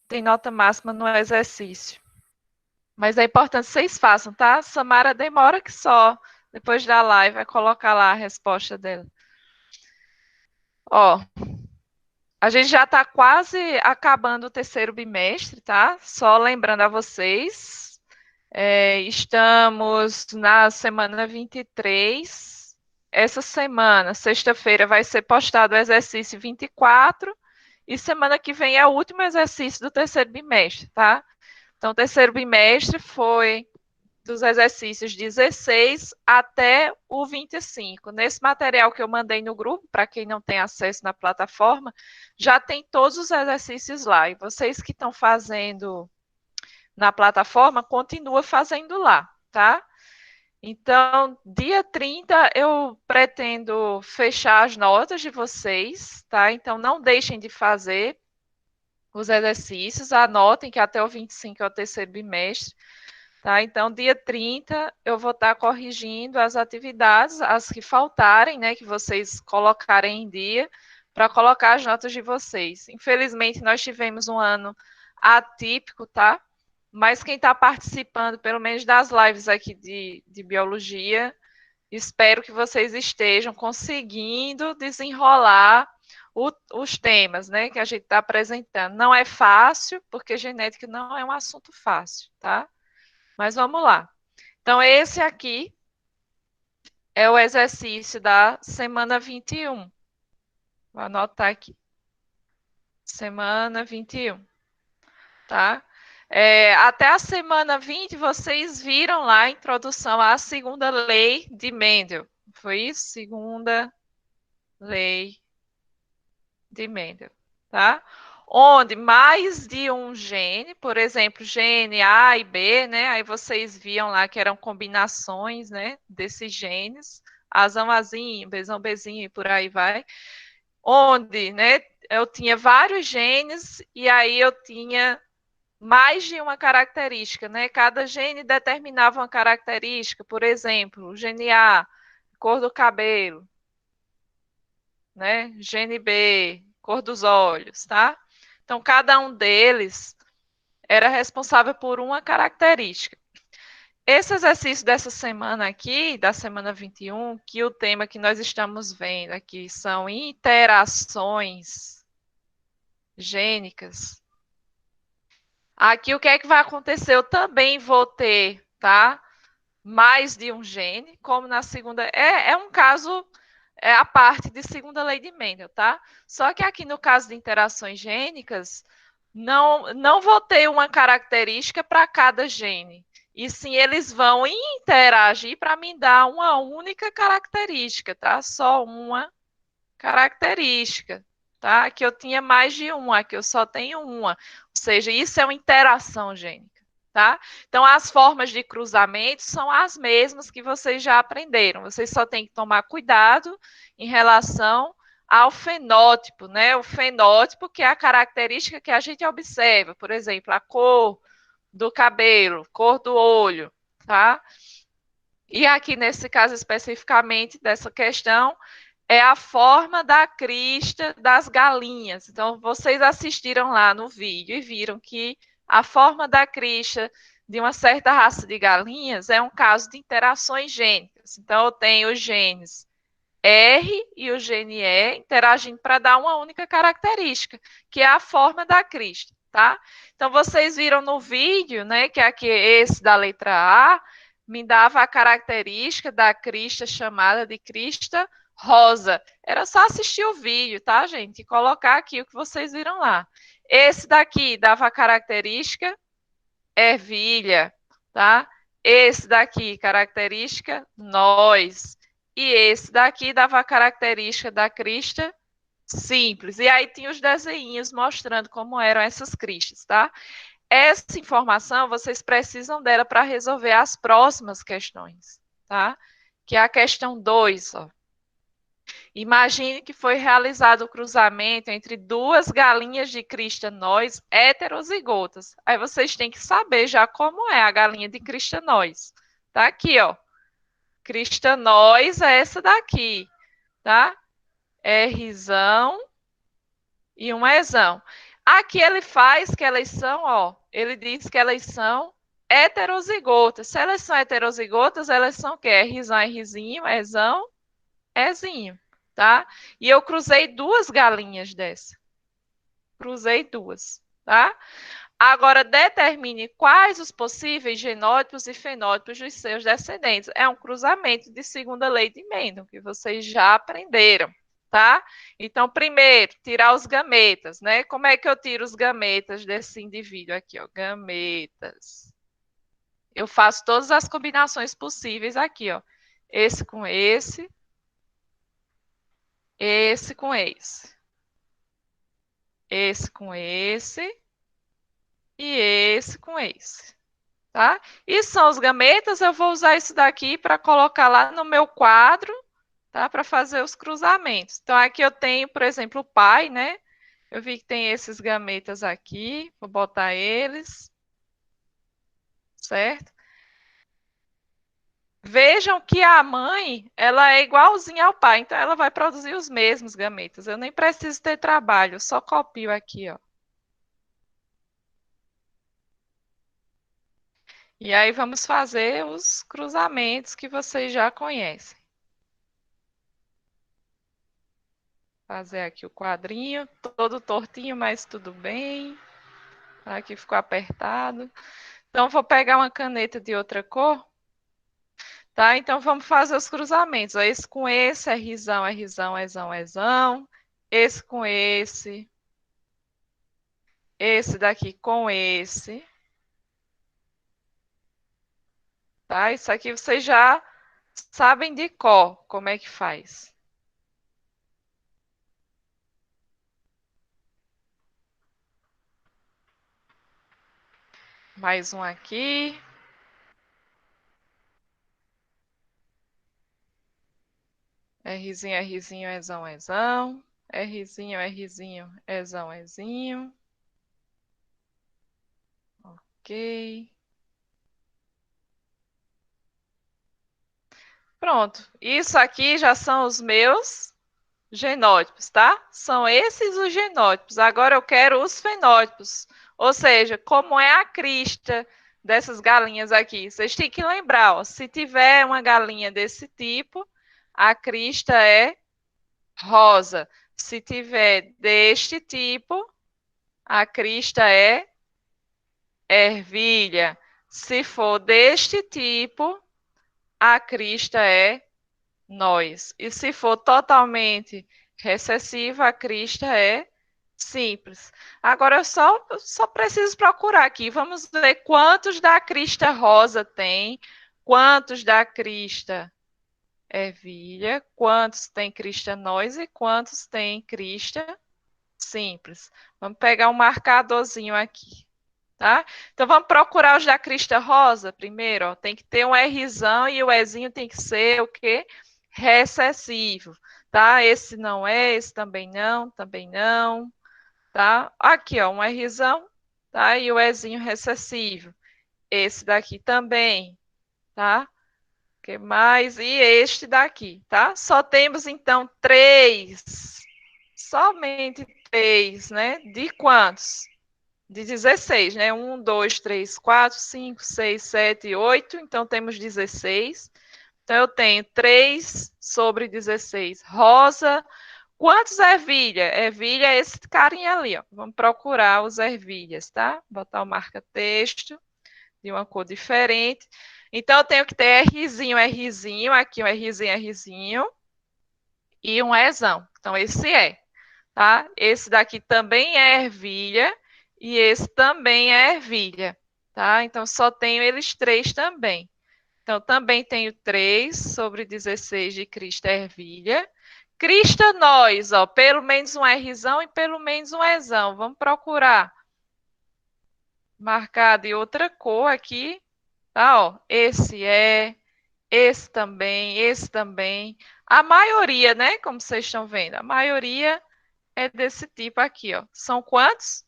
tem nota máxima no exercício. Mas é importante que vocês façam, tá? Samara demora que só. Depois da live, vai colocar lá a resposta dela. Ó, a gente já está quase acabando o terceiro bimestre, tá? Só lembrando a vocês, estamos na semana 23. Essa semana, sexta-feira, vai ser postado o exercício 24 e semana que vem é o último exercício do terceiro bimestre, tá? Então, o terceiro bimestre foi dos exercícios 16 até o 25. Nesse material que eu mandei no grupo, para quem não tem acesso na plataforma, já tem todos os exercícios lá. E vocês que estão fazendo na plataforma, continua fazendo lá, tá? Então, dia 30 eu pretendo fechar as notas de vocês, tá? Então, não deixem de fazer os exercícios, anotem que até o 25 é o terceiro bimestre. Tá? Então, dia 30, eu vou estar corrigindo as atividades, as que faltarem, né, que vocês colocarem em dia, para colocar as notas de vocês. Infelizmente, nós tivemos um ano atípico, tá? Mas quem está participando, pelo menos das lives aqui de biologia, espero que vocês estejam conseguindo desenrolar os temas, né, que a gente está apresentando. Não é fácil, porque genética não é um assunto fácil, tá? Mas vamos lá. Então, esse aqui é o exercício da semana 21. Vou anotar aqui. Semana 21, tá? Até a semana 20, vocês viram lá a introdução à segunda lei de Mendel. Foi isso? Segunda lei de Mendel, tá? Onde mais de um gene, por exemplo, gene A e B, né? Aí vocês viam lá que eram combinações, né, desses genes, azão Azinho, bezão Bezinho e por aí vai. Onde, né, eu tinha vários genes e aí eu tinha mais de uma característica, né? Cada gene determinava uma característica, por exemplo, o gene A, cor do cabelo, né? Gene B, cor dos olhos, tá? Então, cada um deles era responsável por uma característica. Esse exercício dessa semana aqui, da semana 21, que o tema que nós estamos vendo aqui são interações gênicas. Aqui o que é que vai acontecer? Eu também vou ter, tá? Mais de um gene, como na segunda. É um caso a parte de segunda lei de Mendel, tá? Só que aqui no caso de interações gênicas, não vou ter uma característica para cada gene. E sim, eles vão interagir para me dar uma única característica, tá? Só uma característica, tá? Aqui eu tinha mais de uma, aqui eu só tenho uma. Ou seja, isso é uma interação gênica. Tá? Então, as formas de cruzamento são as mesmas que vocês já aprenderam. Vocês só têm que tomar cuidado em relação ao fenótipo, né? O fenótipo, que é a característica que a gente observa, por exemplo, a cor do cabelo, cor do olho, tá? E aqui, nesse caso especificamente dessa questão, é a forma da crista das galinhas. Então, vocês assistiram lá no vídeo e viram que a forma da crista de uma certa raça de galinhas é um caso de interações gênicas. Então, eu tenho os genes R e o gene E interagindo para dar uma única característica, que é a forma da crista, tá? Então, vocês viram no vídeo, né, que aqui esse da letra A me dava a característica da crista chamada de crista rosa. Era só assistir o vídeo, tá, gente? E colocar aqui o que vocês viram lá. Esse daqui dava a característica ervilha, tá? Esse daqui, característica nós. E esse daqui dava a característica da crista simples. E aí tinha os desenhos mostrando como eram essas cristas, tá? Essa informação vocês precisam dela para resolver as próximas questões, tá? Que é a questão 2, ó. Imagine que foi realizado o cruzamento entre duas galinhas de crista nós heterozigotas. Aí vocês têm que saber já como é a galinha de crista nós. Tá aqui, ó. Crista nós é essa daqui, tá? Rzão e um Ezão. Aqui ele faz que elas são, ó, ele diz que elas são heterozigotas. Se elas são heterozigotas, elas são o quê? Rzão, Rzinho, Ezão, Ezinho, tá? E eu cruzei duas galinhas dessa. Cruzei duas, tá? Agora, determine quais os possíveis genótipos e fenótipos dos seus descendentes. É um cruzamento de segunda lei de Mendel, que vocês já aprenderam, tá? Então, primeiro, tirar os gametas, né? Como é que eu tiro os gametas desse indivíduo aqui, ó? Gametas. Eu faço todas as combinações possíveis aqui, ó. Esse com esse com esse com esse e esse com esse. Tá? E são os gametas, eu vou usar isso daqui para colocar lá no meu quadro, tá? Para fazer os cruzamentos. Então, aqui eu tenho, por exemplo, o pai, né? Eu vi que tem esses gametas aqui, vou botar eles, certo? Vejam que a mãe, ela é igualzinha ao pai, então ela vai produzir os mesmos gametas. Eu nem preciso ter trabalho, eu só copio aqui, ó. E aí vamos fazer os cruzamentos que vocês já conhecem. Fazer aqui o quadrinho, todo tortinho, mas tudo bem. Aqui ficou apertado. Então, vou pegar uma caneta de outra cor, tá? Então, vamos fazer os cruzamentos. Ó, esse com esse, é risão, é risão, é zão. Esse com esse. Esse daqui com esse. Tá? Isso aqui vocês já sabem de cor como é que faz. Mais um aqui. Rzinho, Rzinho, Ezão, Ezão. Rzinho, Rzinho, Ezão, Ezinho. Ok. Pronto. Isso aqui já são os meus genótipos, tá? São esses os genótipos. Agora eu quero os fenótipos. Ou seja, como é a crista dessas galinhas aqui. Vocês têm que lembrar, ó, se tiver uma galinha desse tipo, a crista é rosa. Se tiver deste tipo, a crista é ervilha. Se for deste tipo, a crista é nós. E se for totalmente recessiva, a crista é simples. Agora eu só preciso procurar aqui. Vamos ver quantos da crista rosa tem, quantos da crista ervilha, quantos tem crista nós e quantos tem crista simples. Vamos pegar um marcadorzinho aqui. Tá? Então vamos procurar os da crista rosa primeiro, ó. Tem que ter um Rzão e o Ezinho tem que ser o quê? Recessivo, tá? Esse não é, esse também não, tá? Aqui, ó, um Rzão, tá? E o Ezinho recessivo. Esse daqui também, tá? Que mais? E este daqui, tá? Só temos então três, somente três, né? De quantos? De 16, né? 1, 2, 3, 4, 5, 6, 7, 8. Então, temos 16. Então, eu tenho 3 sobre 16. Rosa. Quantos ervilha? Ervilha é esse carinha ali, ó. Vamos procurar os ervilhas, tá? Botar o marca-texto de uma cor diferente. Então, eu tenho que ter Rzinho, Rzinho. Aqui um Rzinho, Rzinho. E um Ezão. Então, esse é, tá? Esse daqui também é ervilha. E esse também é ervilha, tá? Então, só tenho eles três também. Então, também tenho 3 sobre 16 de crista ervilha. Crista nós, ó, pelo menos um Rzão e pelo menos um Ezão. Vamos procurar. Marcar de outra cor aqui, tá? Ó, esse também, esse também. A maioria, né? Como vocês estão vendo, a maioria é desse tipo aqui, ó. São quantos?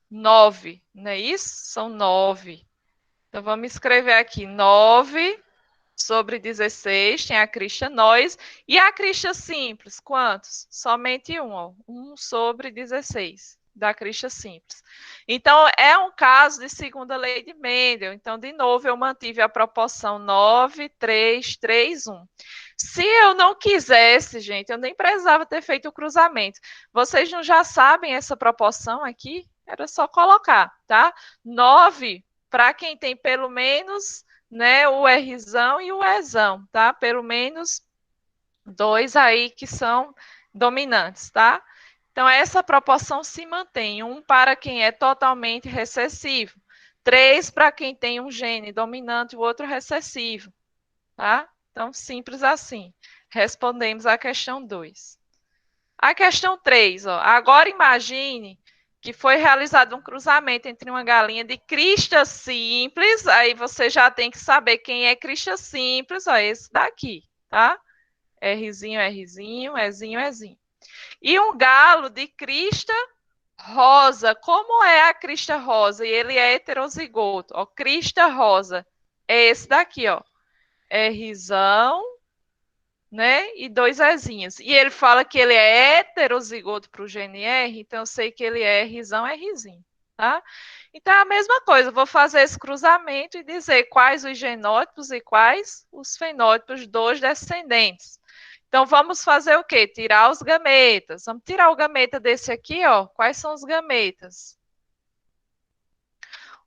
9, não é isso? São 9. Então, vamos escrever aqui 9 sobre 16, tem a crista nós. E a crista simples, quantos? Somente um, ó. 1 sobre 16. da crista simples. Então, é um caso de segunda lei de Mendel. Então, de novo, eu mantive a proporção 9, 3, 3, 1. Se eu não quisesse, gente, eu nem precisava ter feito o cruzamento. Vocês não já sabem essa proporção aqui? Era só colocar, tá? 9 para quem tem pelo menos, né, o Rzão e o Ezão, tá? Pelo menos 2 aí que são dominantes, tá? Então, essa proporção se mantém. 1 para quem é totalmente recessivo. 3 para quem tem um gene dominante e o outro recessivo, tá? Então, simples assim. Respondemos à questão 2. A questão 3, ó. Agora imagine que foi realizado um cruzamento entre uma galinha de crista simples, aí você já tem que saber quem é crista simples, ó, esse daqui, tá? Rzinho, Rzinho, Ezinho, Ezinho. E um galo de crista rosa. Como é a crista rosa? E ele é heterozigoto. Ó, crista rosa. É esse daqui, ó. Rzão, né? E 2 Ezinhos. E ele fala que ele é heterozigoto para o GNR, então eu sei que ele é Rzão, Rzinho, tá? Então é a mesma coisa, eu vou fazer esse cruzamento e dizer quais os genótipos e quais os fenótipos dos descendentes. Então, vamos fazer o quê? Tirar os gametas. Vamos tirar o gameta desse aqui, ó. Quais são os gametas?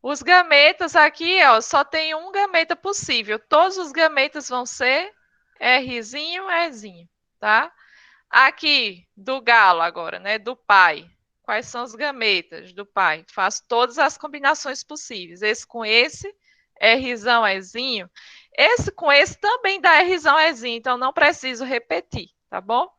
Os gametas aqui, ó, só tem um gameta possível. Todos os gametas vão ser Rzinho, Ezinho, tá? Aqui, do galo agora, né? Do pai. Quais são os gametas do pai? Faço todas as combinações possíveis. Esse com esse, Rzão, Ezinho. Esse com esse também dá Rzão, Ezinho, então não preciso repetir, tá bom?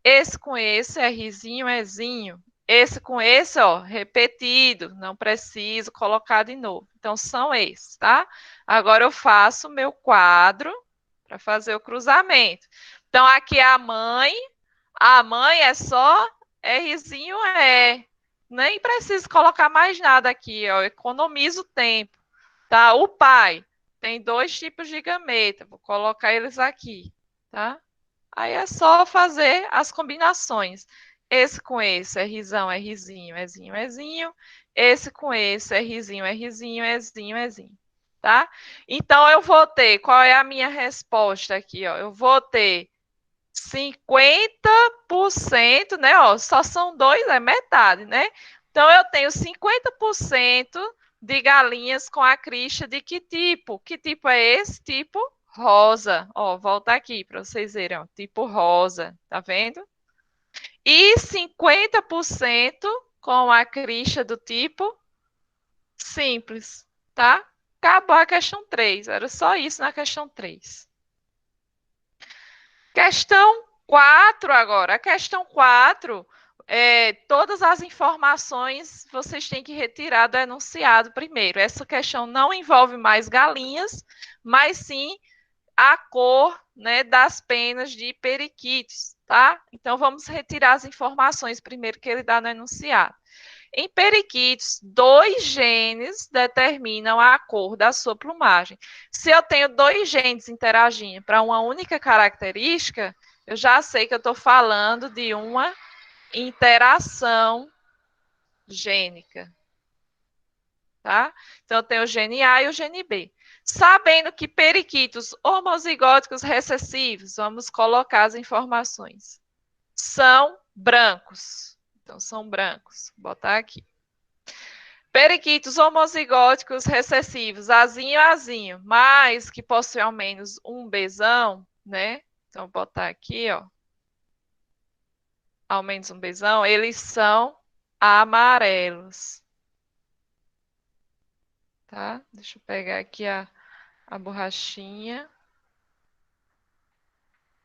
Esse com esse, Rzinho, Ezinho. Esse com esse, ó, repetido, não preciso colocar de novo. Então, são esses, tá? Agora eu faço o meu quadro para fazer o cruzamento. Então, aqui é a mãe é só Rzinho, Nem preciso colocar mais nada aqui, ó, economizo tempo, tá? O pai tem 2 tipos de gameta, vou colocar eles aqui, tá? Aí é só fazer as combinações. Esse com esse, Rzão, Rzinho, Ezinho, Ezinho. Esse com esse, Rzinho, Rzinho, Ezinho, Ezinho. Tá? Então, eu vou ter, qual é a minha resposta aqui? Ó? Eu vou ter 50%, né? Ó, só são 2, é metade, né? Então, eu tenho 50% de galinhas com a crista de que tipo? Que tipo é esse? Tipo rosa. Ó, volta aqui para vocês verem, ó, tipo rosa, tá vendo? E 50% com a crista do tipo simples, tá? Acabou a questão 3, era só isso na questão 3. Questão 4 agora. A questão 4, todas as informações vocês têm que retirar do enunciado primeiro. Essa questão não envolve mais galinhas, mas sim a cor, né, das penas de periquitos, tá? Então, vamos retirar as informações primeiro que ele dá no enunciado. Em periquitos, 2 genes determinam a cor da sua plumagem. Se eu tenho 2 genes interagindo para uma única característica, eu já sei que eu estou falando de uma interação gênica. Tá? Então, eu tenho o gene A e o gene B. Sabendo que periquitos homozigóticos recessivos, vamos colocar as informações, são brancos. Então, são brancos. Vou botar aqui. Periquitos homozigóticos recessivos, Azinho, Azinho, mas que possuem ao menos um Bzão, né? Então, vou botar aqui, ó. Ao menos um Bzão, eles são amarelos. Tá? Deixa eu pegar aqui a borrachinha.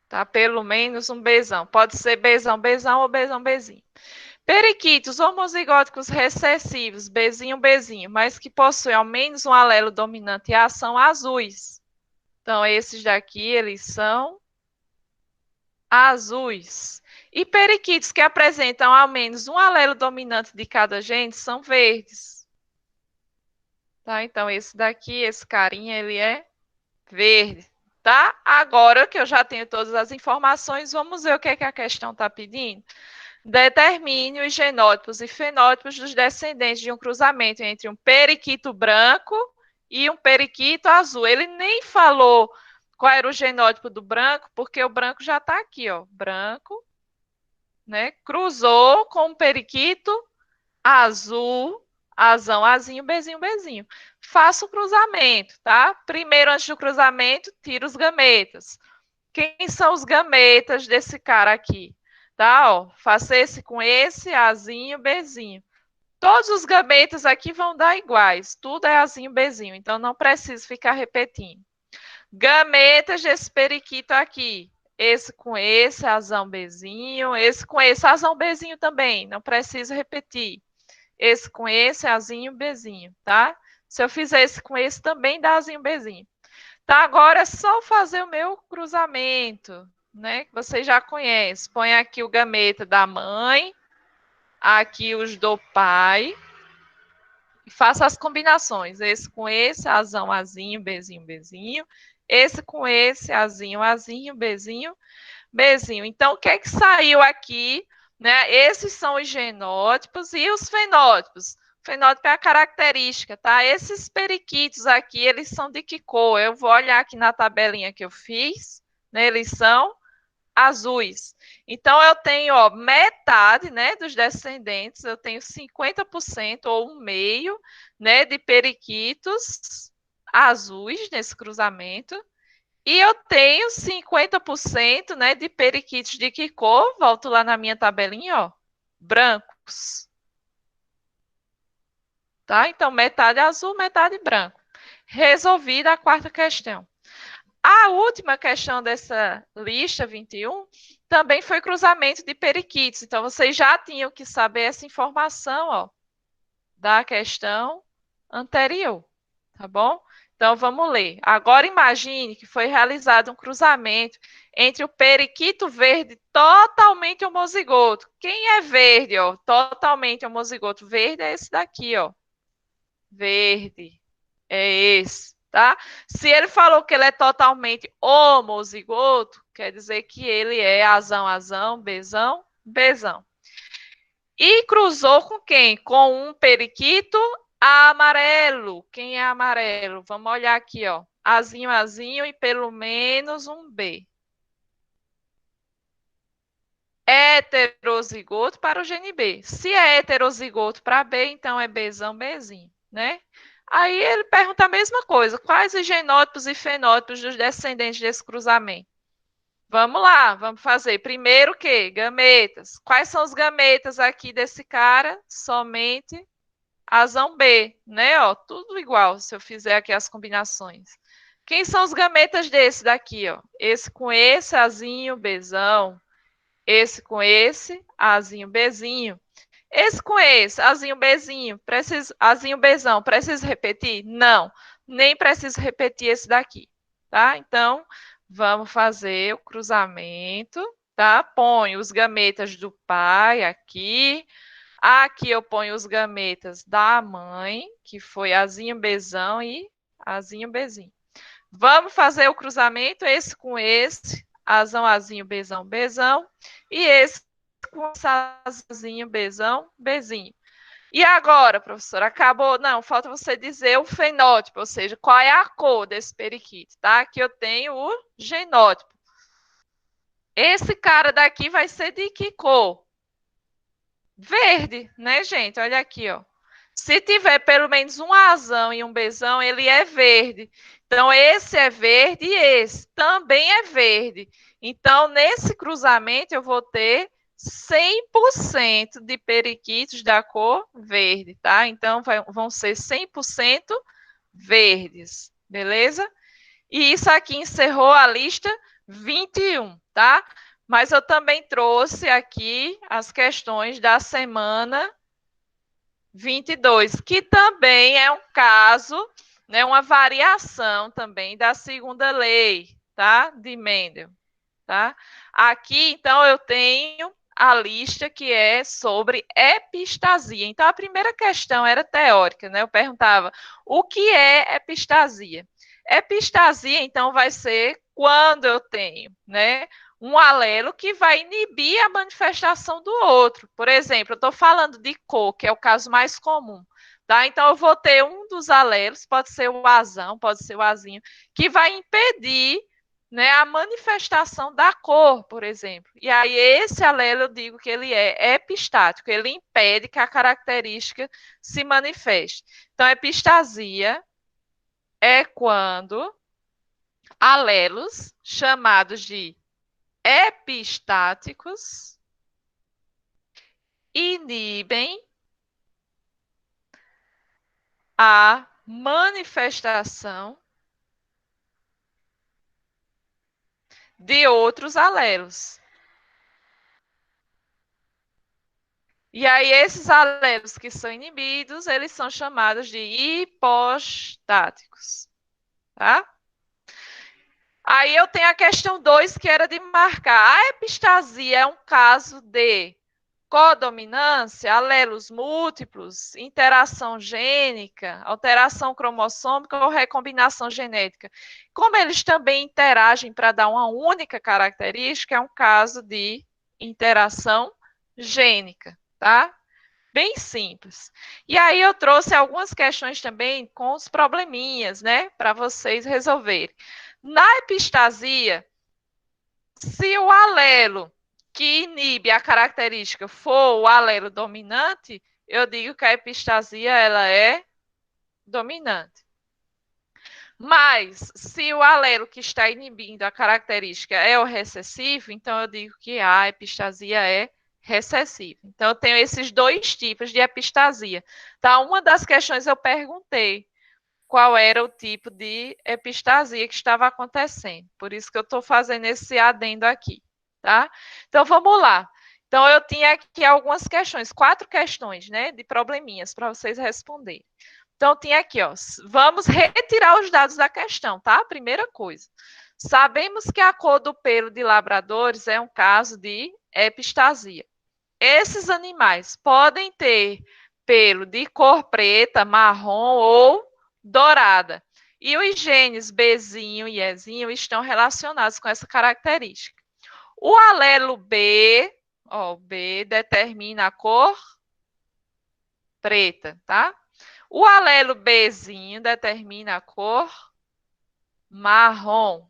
Tá? Pelo menos um Bzão. Pode ser Bzão, Bzão ou Bzão, Bzinho. Periquitos homozigóticos recessivos, Bzinho, Bzinho, mas que possuem ao menos um alelo dominante A, são azuis. Então, esses daqui, eles são azuis. E periquitos que apresentam ao menos um alelo dominante de cada gene são verdes. Tá? Então, esse daqui, esse carinha, ele é verde. Tá? Agora que eu já tenho todas as informações, vamos ver o que é que a questão está pedindo. Determine os genótipos e fenótipos dos descendentes de um cruzamento entre um periquito branco e um periquito azul. Ele nem falou qual era o genótipo do branco, porque o branco já está aqui, ó. Branco, né? Cruzou com um periquito azul, azão, azinho, bezinho, bezinho. Faça o cruzamento, tá? Primeiro, antes do cruzamento, tira os gametas. Quem são os gametas desse cara aqui? Tá, ó, faça esse com esse, Azinho, Bzinho. Todos os gametas aqui vão dar iguais, tudo é Azinho, Bzinho, então não precisa ficar repetindo. Gametas desse periquito aqui, esse com esse, Azão, Bzinho, esse com esse, Azão, Bzinho também, não precisa repetir. Esse com esse, Azinho, Bzinho, tá? Se eu fizer esse com esse, também dá Azinho, Bzinho. Tá, agora é só fazer o meu cruzamento, né? Que você já conhece. Põe aqui o gameta da mãe, aqui os do pai, e faça as combinações. Esse com esse, azão, azinho, bezinho, bezinho. Esse com esse, azinho, azinho, bezinho, bezinho. Então, o que é que saiu aqui? Né? Esses são os genótipos e os fenótipos. O fenótipo é a característica, tá? Esses periquitos aqui, eles são de que cor? Eu vou olhar aqui na tabelinha que eu fiz, né? Eles são azuis. Então, eu tenho, ó, metade, né, dos descendentes, eu tenho 50% ou um meio, né, de periquitos azuis nesse cruzamento. E eu tenho 50%, né, de periquitos de que cor? Volto lá na minha tabelinha, ó, brancos. Tá? Então, metade azul, metade branco. Resolvida a quarta questão. A última questão dessa lista 21 também foi cruzamento de periquitos. Então, vocês já tinham que saber essa informação, ó, da questão anterior, tá bom? Então, vamos ler. Agora, imagine que foi realizado um cruzamento entre o periquito verde totalmente homozigoto. Quem é verde, ó? Totalmente homozigoto. Verde é esse daqui, ó. Verde. É esse, tá? Se ele falou que ele é totalmente homozigoto, quer dizer que ele é azão, azão, bezão, bezão. E cruzou com quem? Com um periquito amarelo. Quem é amarelo? Vamos olhar aqui, ó. Azinho, azinho e pelo menos um B. Heterozigoto para o gene B. Se é heterozigoto para B, então é Bzão, Bzinho, né? Aí ele pergunta a mesma coisa. Quais os genótipos e fenótipos dos descendentes desse cruzamento? Vamos lá, vamos fazer. Primeiro o quê? Gametas. Quais são os gametas aqui desse cara? Somente azão B, né? Ó, tudo igual, se eu fizer aqui as combinações. Quem são os gametas desse daqui, ó? Esse com esse, azinho, Bzão. Esse com esse, azinho, Bzinho. Esse com esse, azinho, Bzinho. Azinho, Bzão. Precisa repetir? Não, nem preciso repetir esse daqui, tá? Então, vamos fazer o cruzamento, tá? Ponho os gametas do pai aqui. Aqui eu ponho os gametas da mãe, que foi azinho, Bzão e azinho, Bzinho. Vamos fazer o cruzamento, esse com esse, azão, azinho, bezão, bezão, e esse com azinho, bezão, bezinho. E agora, professora, acabou? Não, falta você dizer o fenótipo, ou seja, qual é a cor desse periquito, tá? Aqui eu tenho o genótipo. Esse cara daqui vai ser de que cor? Verde, né, gente? Olha aqui, ó. Se tiver pelo menos um azão e um bezão, ele é verde. Então, esse é verde e esse também é verde. Então, nesse cruzamento, eu vou ter 100% de periquitos da cor verde, tá? Então, vão ser 100% verdes, beleza? E isso aqui encerrou a lista 21, tá? Mas eu também trouxe aqui as questões da semana 22, que também é um caso, né, uma variação também da segunda lei, tá? De Mendel, tá? Aqui, então, eu tenho a lista que é sobre epistasia. Então, a primeira questão era teórica, né? Eu perguntava, o que é epistasia? Epistasia, então, vai ser quando eu tenho, né, um alelo que vai inibir a manifestação do outro. Por exemplo, eu estou falando de cor, que é o caso mais comum. Tá? Então, eu vou ter um dos alelos, pode ser o azão, pode ser o azinho, que vai impedir, né, a manifestação da cor, por exemplo. E aí, esse alelo, eu digo que ele é epistático, ele impede que a característica se manifeste. Então, epistasia é quando alelos, chamados de epistáticos, inibem a manifestação de outros alelos. E aí, esses alelos que são inibidos, eles são chamados de hipostáticos. Tá? Aí eu tenho a questão 2, que era de marcar. A epistasia é um caso de codominância, alelos múltiplos, interação gênica, alteração cromossômica ou recombinação genética. Como eles também interagem para dar uma única característica, é um caso de interação gênica, tá? Bem simples. E aí eu trouxe algumas questões também com os probleminhas, né, para vocês resolverem. Na epistasia, se o alelo que inibe a característica for o alelo dominante, eu digo que a epistasia ela é dominante. Mas, se o alelo que está inibindo a característica é o recessivo, então eu digo que a epistasia é recessiva. Então, eu tenho esses dois tipos de epistasia. Tá? Uma das questões eu perguntei qual era o tipo de epistasia que estava acontecendo. Por isso que eu estou fazendo esse adendo aqui. Tá? Então, vamos lá. Então, eu tinha aqui algumas questões, 4 questões, né, de probleminhas para vocês responderem. Então, tinha aqui, ó, vamos retirar os dados da questão, tá? Primeira coisa. Sabemos que a cor do pelo de labradores é um caso de epistasia. Esses animais podem ter pelo de cor preta, marrom ou dourada. E os genes Bzinho e Ezinho estão relacionados com essa característica. O alelo B, ó, B determina a cor preta, tá? O alelo Bzinho determina a cor marrom.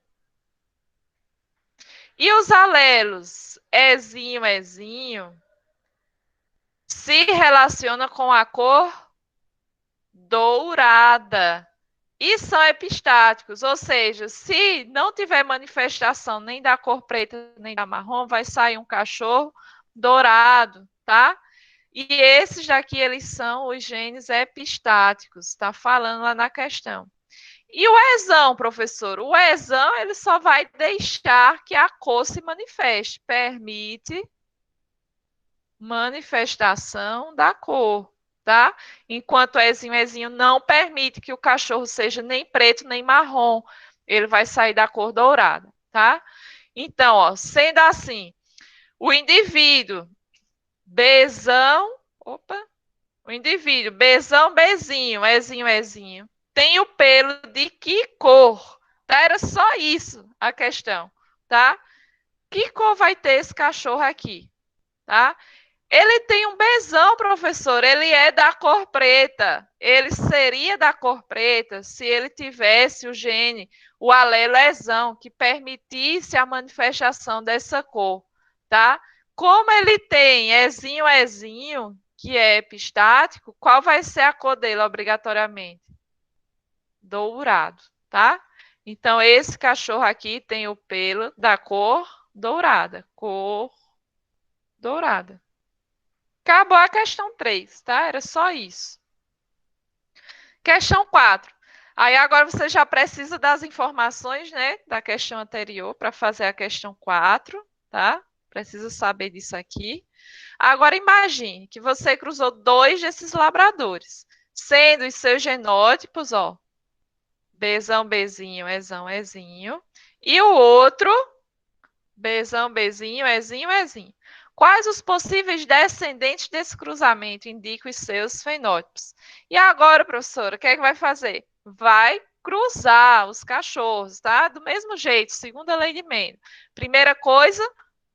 E os alelos Ezinho, Ezinho se relacionam com a cor dourada. E são epistáticos, ou seja, se não tiver manifestação nem da cor preta nem da marrom, vai sair um cachorro dourado, tá? E esses daqui, eles são os genes epistáticos, está falando lá na questão. E o exão, professor? O exão, ele só vai deixar que a cor se manifeste, permite manifestação da cor, tá? Enquanto o ezinho não permite que o cachorro seja nem preto nem marrom, ele vai sair da cor dourada, tá? Então, ó, sendo assim, o indivíduo Bzão, o indivíduo Bzão, Bzinho, Ezinho, tem o pelo de que cor? Tá? Era só isso a questão, tá? Que cor vai ter esse cachorro aqui, tá? Ele tem um Bzão, professor, ele é da cor preta. Ele seria da cor preta se ele tivesse o gene, o alelo Ezão, que permitisse a manifestação dessa cor, tá? Como ele tem Ezinho, que é epistático, qual vai ser a cor dele obrigatoriamente? Dourado, tá? Então, esse cachorro aqui tem o pelo da cor dourada. Cor dourada. Acabou a questão 3, tá? Era só isso. Questão 4. Aí agora você já precisa das informações, né, da questão anterior para fazer a questão 4, tá? Precisa saber disso aqui. Agora imagine que você cruzou 2 desses labradores, sendo os seus genótipos, ó, Bzão, Bzinho, Ezão, Ezinho, e o outro, Bzão, Bzinho, Ezinho, Ezinho. Quais os possíveis descendentes desse cruzamento? Indica os seus fenótipos. E agora, professora, o que é que vai fazer? Vai cruzar os cachorros, tá? Do mesmo jeito, segunda lei de Mendel. Primeira coisa,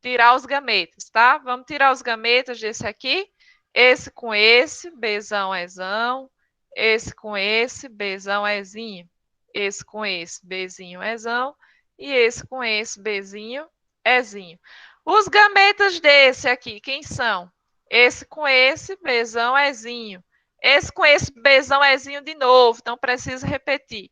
tirar os gametas, tá? Vamos tirar os gametas desse aqui. Esse com esse, Bzão, Ezão. Esse com esse, Bzão, Ezinho. Esse com esse, Bzinho, Ezão. E esse com esse, Bzinho, Ezinho. Os gametas desse aqui, quem são? Esse com esse, Bzão, Ezinho. Esse com esse, Bzão, Ezinho de novo. Então, precisa repetir.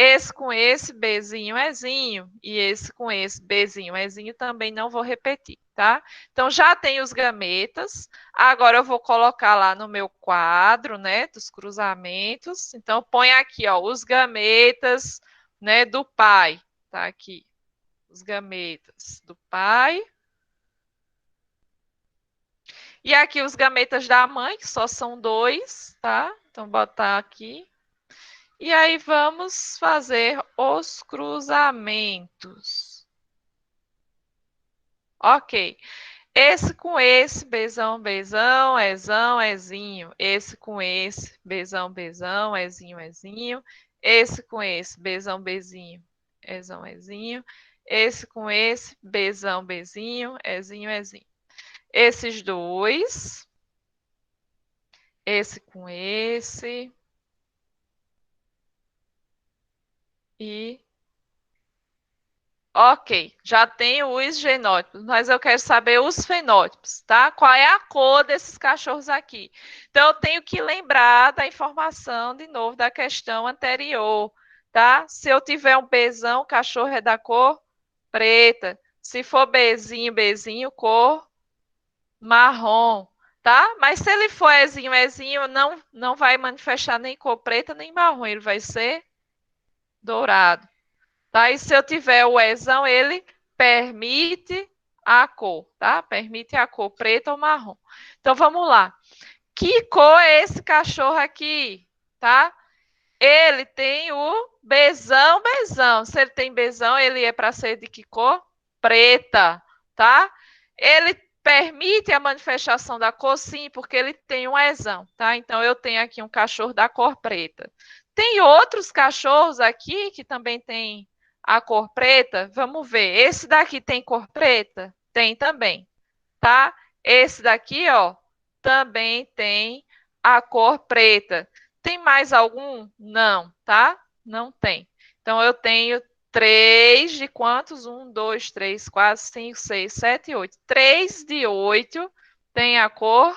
Esse com esse, Bzinho, Ezinho. E esse com esse, Bzinho, Ezinho, também não vou repetir, tá? Então, já tem os gametas. Agora, eu vou colocar lá no meu quadro, né, dos cruzamentos. Então, põe aqui, ó, os gametas, né, do pai. Tá aqui. Os gametas do pai. E aqui os gametas da mãe, que só são 2, tá? Então, botar aqui. E aí, vamos fazer os cruzamentos. Ok. Esse com esse, Bzão, Bzão, Ezão, Ezinho. Esse com esse, Bzão, Bzão, Ezinho, Ezinho. Esse com esse, Bzão, Bzinho, Ezão, Ezinho. Esse com esse, Bzão, Bzinho, Ezinho, Ezinho. Esses dois. Esse com esse. E ok, já tenho os genótipos, mas eu quero saber os fenótipos, tá? Qual é a cor desses cachorros aqui? Então, eu tenho que lembrar da informação, de novo, da questão anterior, tá? Se eu tiver um Bzão, o cachorro é da cor preta. Se for Bzinho, Bzinho, cor marrom, tá? Mas se ele for Ezinho, Ezinho, não vai manifestar nem cor preta, nem marrom, ele vai ser dourado. Tá? E se eu tiver o Ezão, ele permite a cor, tá? Permite a cor preta ou marrom. Então, vamos lá. Que cor é esse cachorro aqui, tá? Ele tem o Bzão, Bzão. Se ele tem Bzão, ele é para ser de que cor? Preta, tá? Ele permite a manifestação da cor, sim, porque ele tem um Ezão, tá? Então, eu tenho aqui um cachorro da cor preta. Tem outros cachorros aqui que também tem a cor preta. Vamos ver. Esse daqui tem cor preta? Tem também, tá? Esse daqui, ó, também tem a cor preta. Tem mais algum? Não, tá? Não tem. Então, eu tenho 3 de quantos? 1, 2, 3, 4, 5, 6, 7, 8. 3 de 8 tem a cor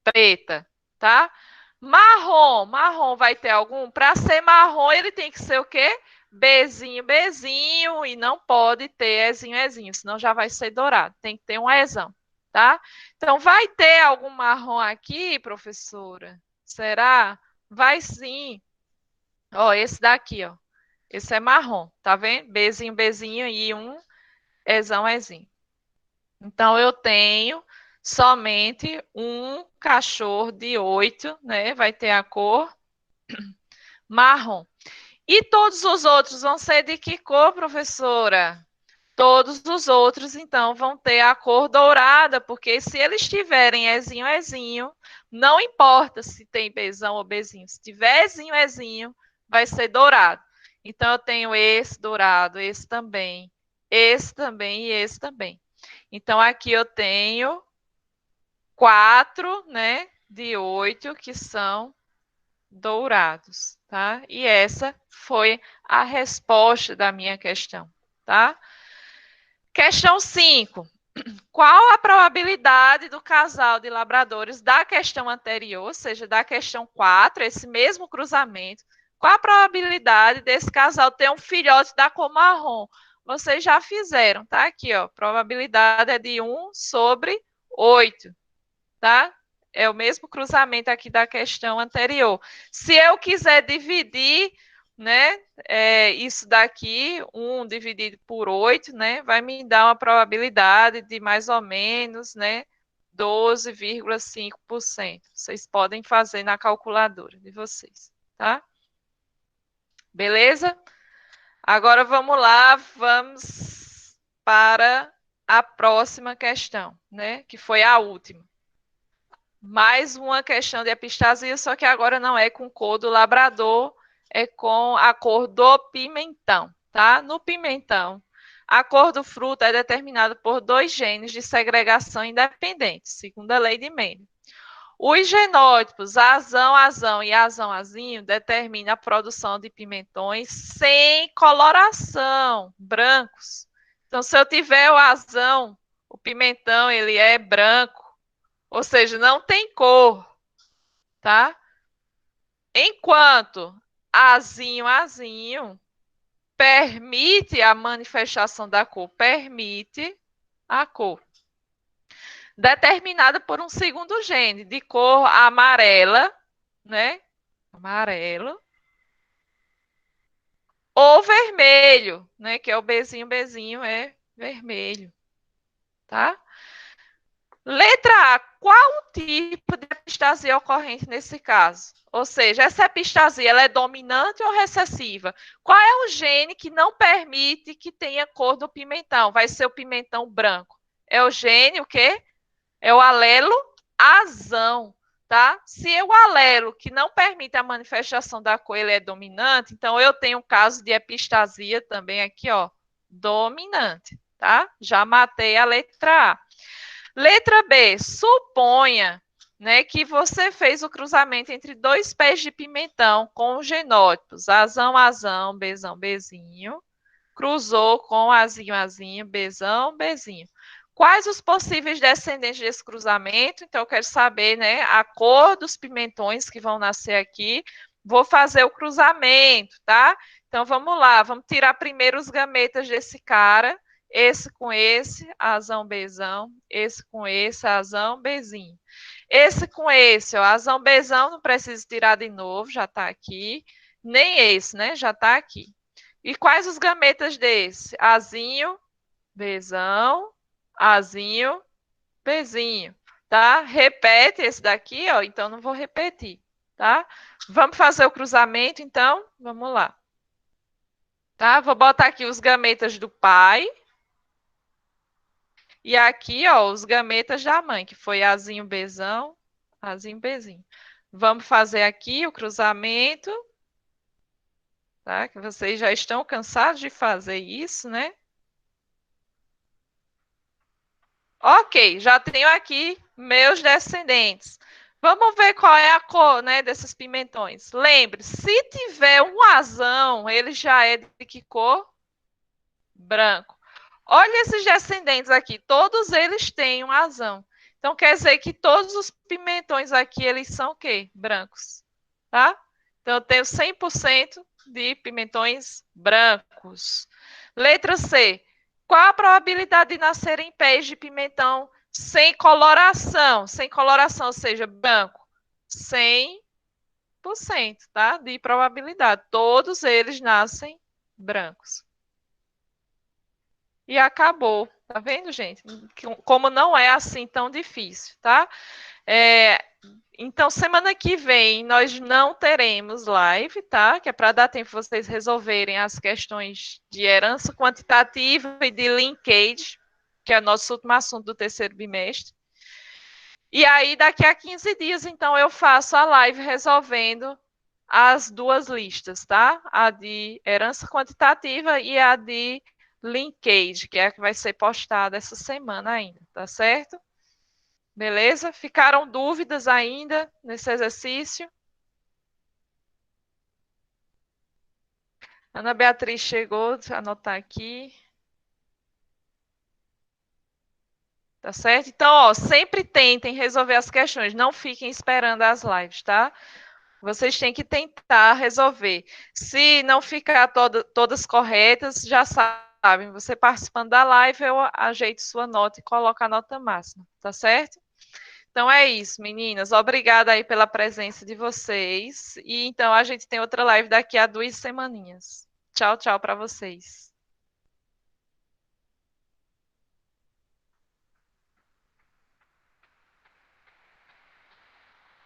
preta, tá? Marrom. Marrom vai ter algum? Para ser marrom, ele tem que ser o quê? Bzinho, Bzinho, e não pode ter Ezinho, Ezinho, senão já vai ser dourado. Tem que ter um Ezão, tá? Então, vai ter algum marrom aqui, professora? Será? Vai sim. Ó, esse daqui, ó. Esse é marrom, tá vendo? Bzinho, Bzinho e um Ezão, Ezinho. Então, eu tenho somente um cachorro de 8, né? Vai ter a cor marrom. E todos os outros vão ser de que cor, professora? Todos os outros, então, vão ter a cor dourada, porque se eles tiverem Ezinho, Ezinho, não importa se tem Bzão ou Bzinho. Se tiver Ezinho, Ezinho, vai ser dourado. Então, eu tenho esse dourado, esse também e esse também. Então, aqui eu tenho 4, né, de 8 que são dourados, tá? E essa foi a resposta da minha questão, tá? Questão 5. Qual a probabilidade do casal de labradores da questão anterior, ou seja, da questão 4, esse mesmo cruzamento, qual a probabilidade desse casal ter um filhote da cor marrom? Vocês já fizeram, tá? Aqui, ó, probabilidade é de 1/8, tá? É o mesmo cruzamento aqui da questão anterior. Se eu quiser dividir, né, isso daqui, 1 dividido por 8, né, vai me dar uma probabilidade de mais ou menos, né, 12,5%. Vocês podem fazer na calculadora de vocês, tá? Beleza? Agora vamos lá, vamos para a próxima questão, né, que foi a última. Mais uma questão de epistasia, só que agora não é com cor do labrador, é com a cor do pimentão, tá? No pimentão, a cor do fruto é determinada por dois genes de segregação independente, segundo a lei de Mendel. Os genótipos azão, azão e azão, azinho determinam a produção de pimentões sem coloração, brancos. Então, se eu tiver o azão, o pimentão, ele é branco, ou seja, não tem cor, tá? Enquanto azinho, azinho permite a manifestação da cor, permite a cor, determinada por um segundo gene, de cor amarela, né? Amarelo. Ou vermelho, né? Que é o Bzinho, Bzinho é vermelho, tá? Letra A, qual o tipo de epistasia ocorrente nesse caso? Ou seja, essa epistasia ela é dominante ou recessiva? Qual é o gene que não permite que tenha cor do pimentão? Vai ser o pimentão branco. É o gene o quê? É o alelo azão, tá? Se o alelo que não permite a manifestação da cor ele é dominante, então eu tenho um caso de epistasia também aqui, ó, dominante, tá? Já matei a letra A. Letra B, suponha, né, que você fez o cruzamento entre dois pés de pimentão com os genótipos azão, azão, bezão, bezinho, cruzou com azinho, azinho, bezão, bezinho. Quais os possíveis descendentes desse cruzamento? Então, eu quero saber, né, a cor dos pimentões que vão nascer aqui. Vou fazer o cruzamento, tá? Então, vamos lá. Vamos tirar primeiro os gametas desse cara. Esse com esse, azão, bezão. Esse com esse, azão, bezinho. Esse com esse, ó, azão, bezão, não preciso tirar de novo, já tá aqui. Nem esse, né? Já tá aqui. E quais os gametas desse? Azinho, Bzão, Azinho, Bzinho, tá? Repete esse daqui, ó, então não vou repetir, tá? Vamos fazer o cruzamento, então? Vamos lá. Tá? Vou botar aqui os gametas do pai. E aqui, ó, os gametas da mãe, que foi Azinho, Bzão, Azinho, Bzinho. Vamos fazer aqui o cruzamento, tá? Que vocês já estão cansados de fazer isso, né? Ok, já tenho aqui meus descendentes. Vamos ver qual é a cor, né, desses pimentões. Lembre, se tiver um azão, ele já é de que cor? Branco. Olha esses descendentes aqui, todos eles têm um azão. Então quer dizer que todos os pimentões aqui eles são o quê? Brancos, tá? Então eu tenho 100% de pimentões brancos. Letra C. Qual a probabilidade de nascerem pés de pimentão sem coloração? Sem coloração, ou seja, branco. 100%, tá? De probabilidade. Todos eles nascem brancos. E acabou. Tá vendo, gente? Como não é assim tão difícil, tá? Então, semana que vem nós não teremos live, tá? Que é para dar tempo vocês resolverem as questões de herança quantitativa e de linkage, que é o nosso último assunto do terceiro bimestre. E aí, daqui a 15 dias, então, eu faço a live resolvendo as duas listas, tá? A de herança quantitativa e a de linkage, que é a que vai ser postada essa semana ainda, tá certo? Beleza? Ficaram dúvidas ainda nesse exercício? Ana Beatriz chegou, deixa eu anotar aqui. Tá certo? Então, ó, sempre tentem resolver as questões, não fiquem esperando as lives, tá? Vocês têm que tentar resolver. Se não ficar todas corretas, já sabem, você participando da live, eu ajeito sua nota e coloco a nota máxima, tá certo? Então é isso, meninas. Obrigada aí pela presença de vocês. E então a gente tem outra live daqui a 2 semaninhas. Tchau, tchau para vocês.